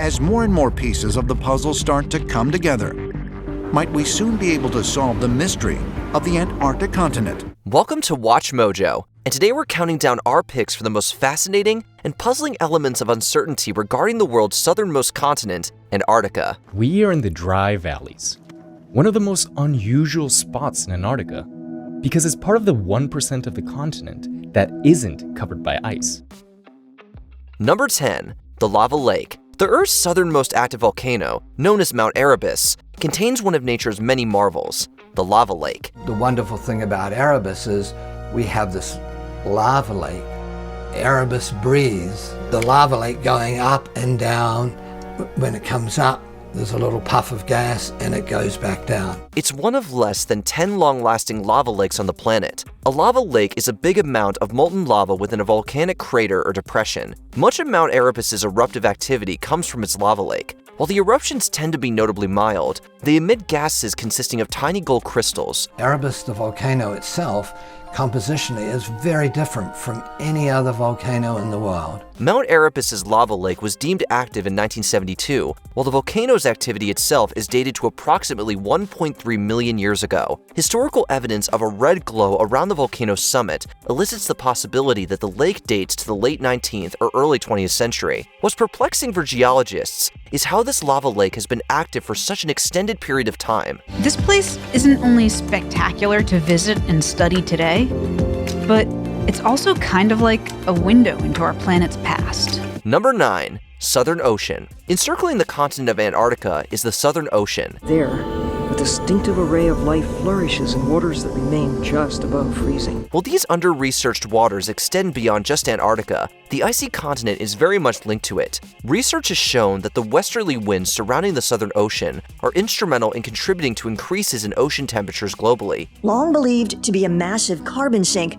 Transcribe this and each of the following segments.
as more and more pieces of the puzzle start to come together. Might we soon be able to solve the mystery of the Antarctic continent? Welcome to WatchMojo, and today we're counting down our picks for the most fascinating and puzzling elements of uncertainty regarding the world's southernmost continent, Antarctica. We are in the Dry Valleys, one of the most unusual spots in Antarctica, because it's part of the 1% of the continent that isn't covered by ice. Number 10. The Lava Lake. The Earth's southernmost active volcano, known as Mount Erebus, contains one of nature's many marvels, the lava lake. The wonderful thing about Erebus is we have this lava lake. Erebus breathes. The lava lake going up and down. When it comes up, there's a little puff of gas and it goes back down. It's one of less than 10 long-lasting lava lakes on the planet. A lava lake is a big amount of molten lava within a volcanic crater or depression. Much of Mount Erebus's eruptive activity comes from its lava lake. While the eruptions tend to be notably mild, they emit gases consisting of tiny gold crystals. Erebus, the volcano itself, compositionally is very different from any other volcano in the world. Mount Erebus's lava lake was deemed active in 1972, while the volcano's activity itself is dated to approximately 1.3 million years ago. Historical evidence of a red glow around the volcano's summit elicits the possibility that the lake dates to the late 19th or early 20th century. What's perplexing for geologists is how this lava lake has been active for such an extended period of time. This place isn't only spectacular to visit and study today, but it's also kind of like a window into our planet's past. Number 9. Southern Ocean. Encircling the continent of Antarctica is the Southern Ocean. There, a distinctive array of life flourishes in waters that remain just above freezing. While these under-researched waters extend beyond just Antarctica, the icy continent is very much linked to it. Research has shown that the westerly winds surrounding the Southern Ocean are instrumental in contributing to increases in ocean temperatures globally. Long believed to be a massive carbon sink,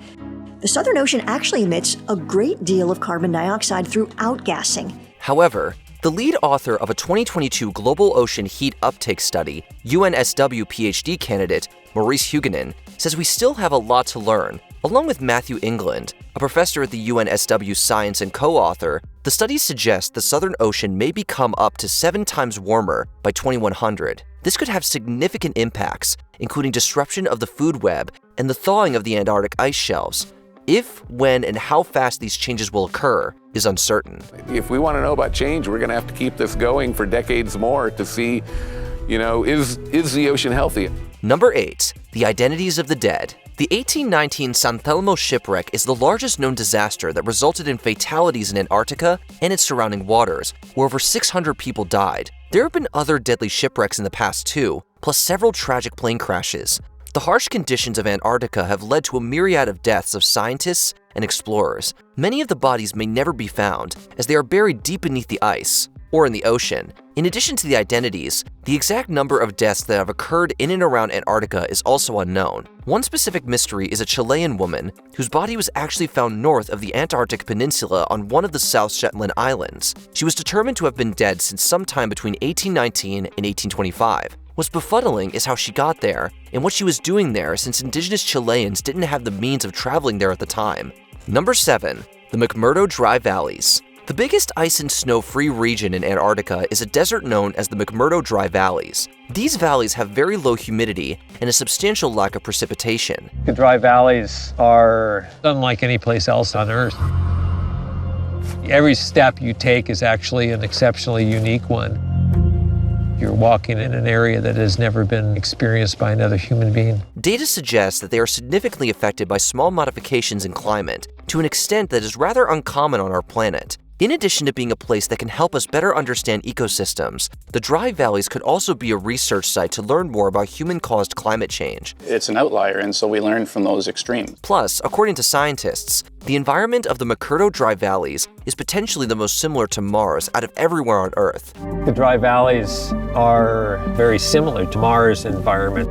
the Southern Ocean actually emits a great deal of carbon dioxide through outgassing. However, the lead author of a 2022 Global Ocean Heat Uptake Study, UNSW PhD candidate Maurice Huguenin, says we still have a lot to learn. Along with Matthew England, a professor at the UNSW Science and co-author, the studies suggest the Southern Ocean may become up to 7 times warmer by 2100. This could have significant impacts, including disruption of the food web and the thawing of the Antarctic ice shelves. If, when, and how fast these changes will occur is uncertain. If we want to know about change, we're going to have to keep this going for decades more to see, is the ocean healthy? Number 8. The Identities of the Dead. The 1819 San Telmo shipwreck is the largest known disaster that resulted in fatalities in Antarctica and its surrounding waters, where over 600 people died. There have been other deadly shipwrecks in the past too, plus several tragic plane crashes. The harsh conditions of Antarctica have led to a myriad of deaths of scientists and explorers. Many of the bodies may never be found, as they are buried deep beneath the ice or in the ocean. In addition to the identities, the exact number of deaths that have occurred in and around Antarctica is also unknown. One specific mystery is a Chilean woman whose body was actually found north of the Antarctic Peninsula on one of the South Shetland Islands. She was determined to have been dead since sometime between 1819 and 1825. What's befuddling is how she got there and what she was doing there, since indigenous Chileans didn't have the means of traveling there at the time. Number 7. The McMurdo Dry Valleys. The biggest ice and snow-free region in Antarctica is a desert known as the McMurdo Dry Valleys. These valleys have very low humidity and a substantial lack of precipitation. The dry valleys are unlike any place else on Earth. Every step you take is actually an exceptionally unique one. You're walking in an area that has never been experienced by another human being. Data suggests that they are significantly affected by small modifications in climate to an extent that is rather uncommon on our planet. In addition to being a place that can help us better understand ecosystems, the dry valleys could also be a research site to learn more about human-caused climate change. It's an outlier, and so we learn from those extremes. Plus, according to scientists, the environment of the McMurdo Dry Valleys is potentially the most similar to Mars out of everywhere on Earth. The dry valleys are very similar to Mars' environment.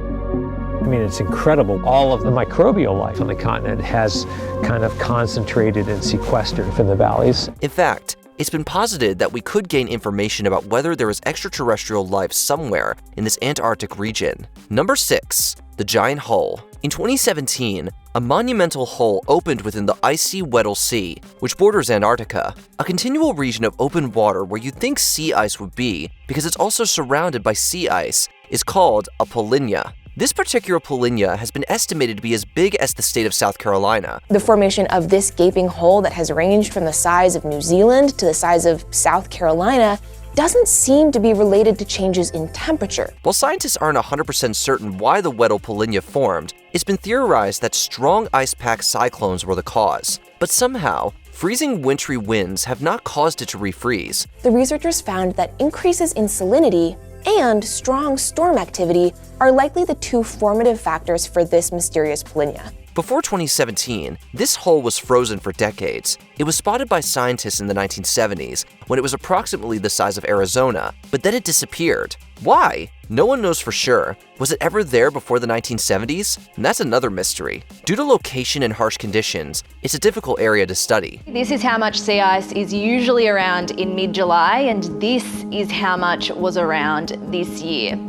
I mean, it's incredible. All of the microbial life on the continent has kind of concentrated and sequestered in the valleys. In fact, it's been posited that we could gain information about whether there is extraterrestrial life somewhere in this Antarctic region. Number 6. The Giant Hole. In 2017, a monumental hole opened within the icy Weddell Sea, which borders Antarctica, a continual region of open water where you'd think sea ice would be because it's also surrounded by sea ice, is called a polynya. This particular polynya has been estimated to be as big as the state of South Carolina. The formation of this gaping hole that has ranged from the size of New Zealand to the size of South Carolina doesn't seem to be related to changes in temperature. While scientists aren't 100% certain why the Weddell polynya formed, it's been theorized that strong ice-packed cyclones were the cause. But somehow, freezing wintry winds have not caused it to refreeze. The researchers found that increases in salinity and strong storm activity are likely the two formative factors for this mysterious polynya. Before 2017, this hole was frozen for decades. It was spotted by scientists in the 1970s when it was approximately the size of Arizona, but then it disappeared. Why? No one knows for sure. Was it ever there before the 1970s? And that's another mystery. Due to location and harsh conditions, it's a difficult area to study. This is how much sea ice is usually around in mid-July, and this is how much was around this year.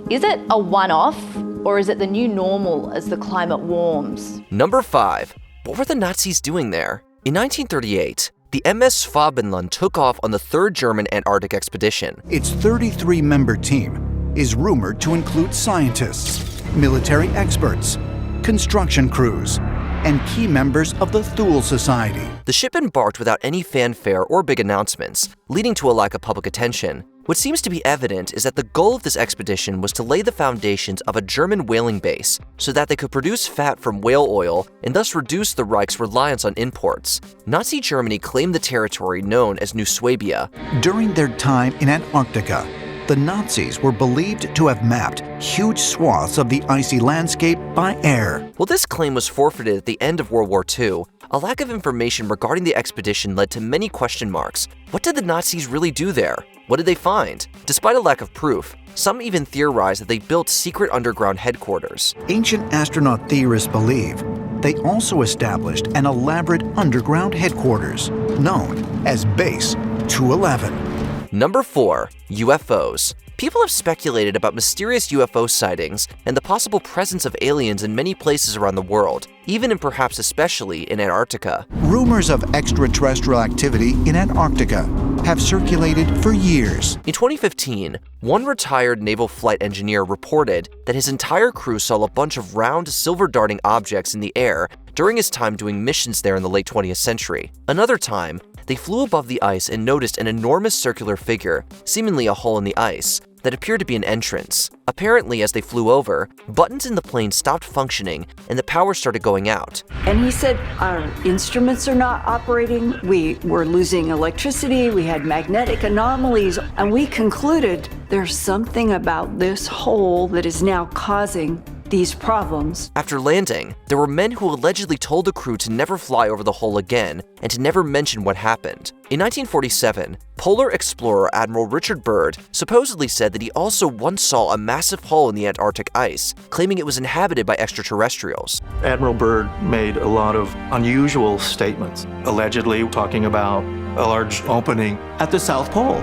Is it a one-off, or is it the new normal as the climate warms? Number 5. What were the Nazis doing there? In 1938, the MS Schwabenland took off on the Third German Antarctic expedition. Its 33-member team is rumored to include scientists, military experts, construction crews, and key members of the Thule Society. The ship embarked without any fanfare or big announcements, leading to a lack of public attention. What seems to be evident is that the goal of this expedition was to lay the foundations of a German whaling base so that they could produce fat from whale oil and thus reduce the Reich's reliance on imports. Nazi Germany claimed the territory known as New Swabia. During their time in Antarctica, the Nazis were believed to have mapped huge swaths of the icy landscape by air. While this claim was forfeited at the end of World War II, a lack of information regarding the expedition led to many question marks. What did the Nazis really do there? What did they find? Despite a lack of proof, some even theorize that they built secret underground headquarters. Ancient astronaut theorists believe they also established an elaborate underground headquarters known as Base 211. Number 4. UFOs. People have speculated about mysterious UFO sightings and the possible presence of aliens in many places around the world, even and perhaps especially in Antarctica. Rumors of extraterrestrial activity in Antarctica have circulated for years. In 2015, one retired naval flight engineer reported that his entire crew saw a bunch of round, silver-darting objects in the air during his time doing missions there in the late 20th century. Another time, they flew above the ice and noticed an enormous circular figure, seemingly a hole in the ice, that appeared to be an entrance. Apparently, as they flew over, buttons in the plane stopped functioning and the power started going out. And he said, our instruments are not operating, we were losing electricity, we had magnetic anomalies, and we concluded there's something about this hole that is now causing these problems. After landing, there were men who allegedly told the crew to never fly over the hole again and to never mention what happened. In 1947, polar explorer Admiral Richard Byrd supposedly said that he also once saw a massive hole in the Antarctic ice, claiming it was inhabited by extraterrestrials. Admiral Byrd made a lot of unusual statements, allegedly talking about a large opening at the South Pole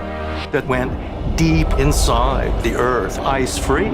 that went deep inside the Earth, ice-free,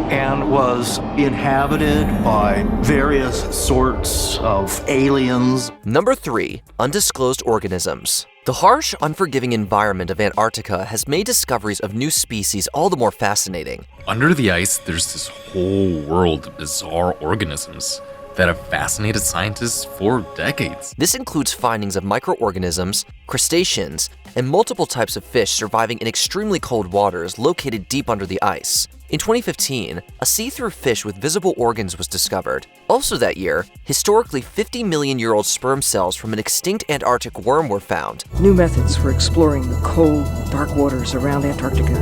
and was inhabited by various sorts of aliens. Number 3. Undisclosed organisms. The harsh, unforgiving environment of Antarctica has made discoveries of new species all the more fascinating. Under the ice, there's this whole world of bizarre organisms that have fascinated scientists for decades. This includes findings of microorganisms, crustaceans, and multiple types of fish surviving in extremely cold waters located deep under the ice. In 2015, a see-through fish with visible organs was discovered. Also that year, historically 50-million-year-old sperm cells from an extinct Antarctic worm were found. New methods for exploring the cold, dark waters around Antarctica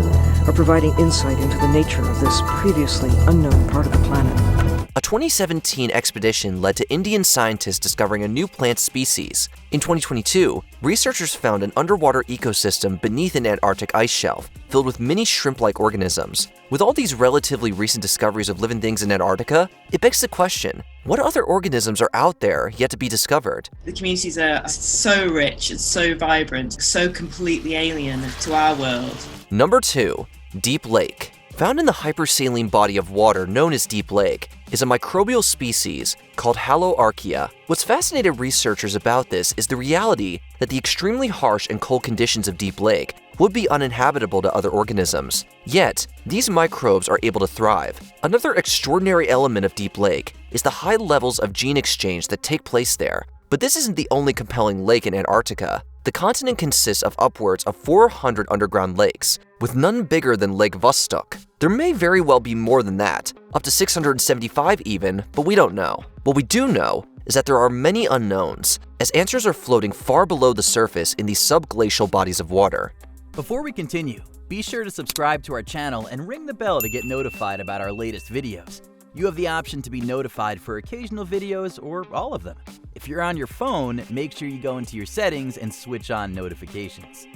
are providing insight into the nature of this previously unknown part of the planet. A 2017 expedition led to Indian scientists discovering a new plant species. In 2022, researchers found an underwater ecosystem beneath an Antarctic ice shelf, filled with many shrimp-like organisms. With all these relatively recent discoveries of living things in Antarctica, it begs the question, what other organisms are out there yet to be discovered? The communities are so rich and so vibrant, so completely alien to our world. Number 2. Deep Lake. Found in the hypersaline body of water known as Deep Lake is a microbial species called Haloarchaea. What's fascinated researchers about this is the reality that the extremely harsh and cold conditions of Deep Lake would be uninhabitable to other organisms. Yet, these microbes are able to thrive. Another extraordinary element of Deep Lake is the high levels of gene exchange that take place there. But this isn't the only compelling lake in Antarctica. The continent consists of upwards of 400 underground lakes, with none bigger than Lake Vostok. There may very well be more than that, up to 675 even, but we don't know. What we do know is that there are many unknowns, as answers are floating far below the surface in these subglacial bodies of water. Before we continue, be sure to subscribe to our channel and ring the bell to get notified about our latest videos. You have the option to be notified for occasional videos or all of them. If you're on your phone, make sure you go into your settings and switch on notifications.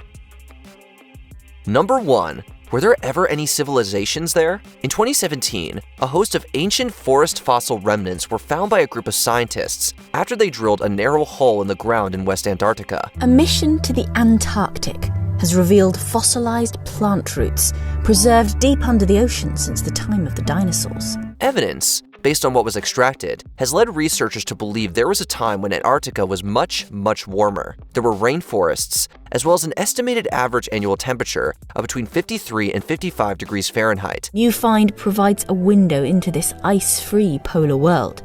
Number 1. Were there ever any civilizations there? In 2017, a host of ancient forest fossil remnants were found by a group of scientists after they drilled a narrow hole in the ground in West Antarctica. A mission to the Antarctic has revealed fossilized plant roots preserved deep under the ocean since the time of the dinosaurs. Evidence, based on what was extracted, has led researchers to believe there was a time when Antarctica was much, much warmer. There were rainforests, as well as an estimated average annual temperature of between 53 and 55 degrees Fahrenheit. New find provides a window into this ice-free polar world,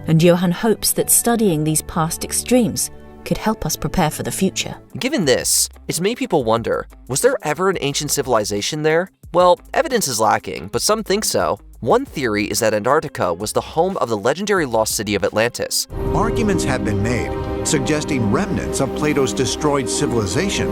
and Johan hopes that studying these past extremes could help us prepare for the future. Given this, it's made people wonder, was there ever an ancient civilization there? Well, evidence is lacking, but some think so. One theory is that Antarctica was the home of the legendary lost city of Atlantis. Arguments have been made suggesting remnants of Plato's destroyed civilization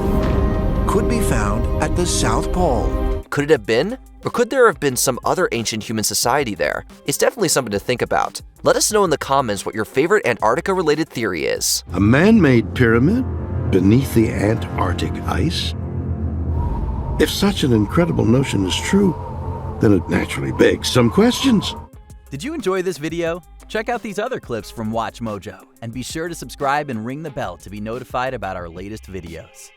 could be found at the South Pole. Could it have been? Or could there have been some other ancient human society there? It's definitely something to think about. Let us know in the comments what your favorite Antarctica-related theory is. A man-made pyramid beneath the Antarctic ice? If such an incredible notion is true, then it naturally begs some questions. Did you enjoy this video? Check out these other clips from WatchMojo, and be sure to subscribe and ring the bell to be notified about our latest videos.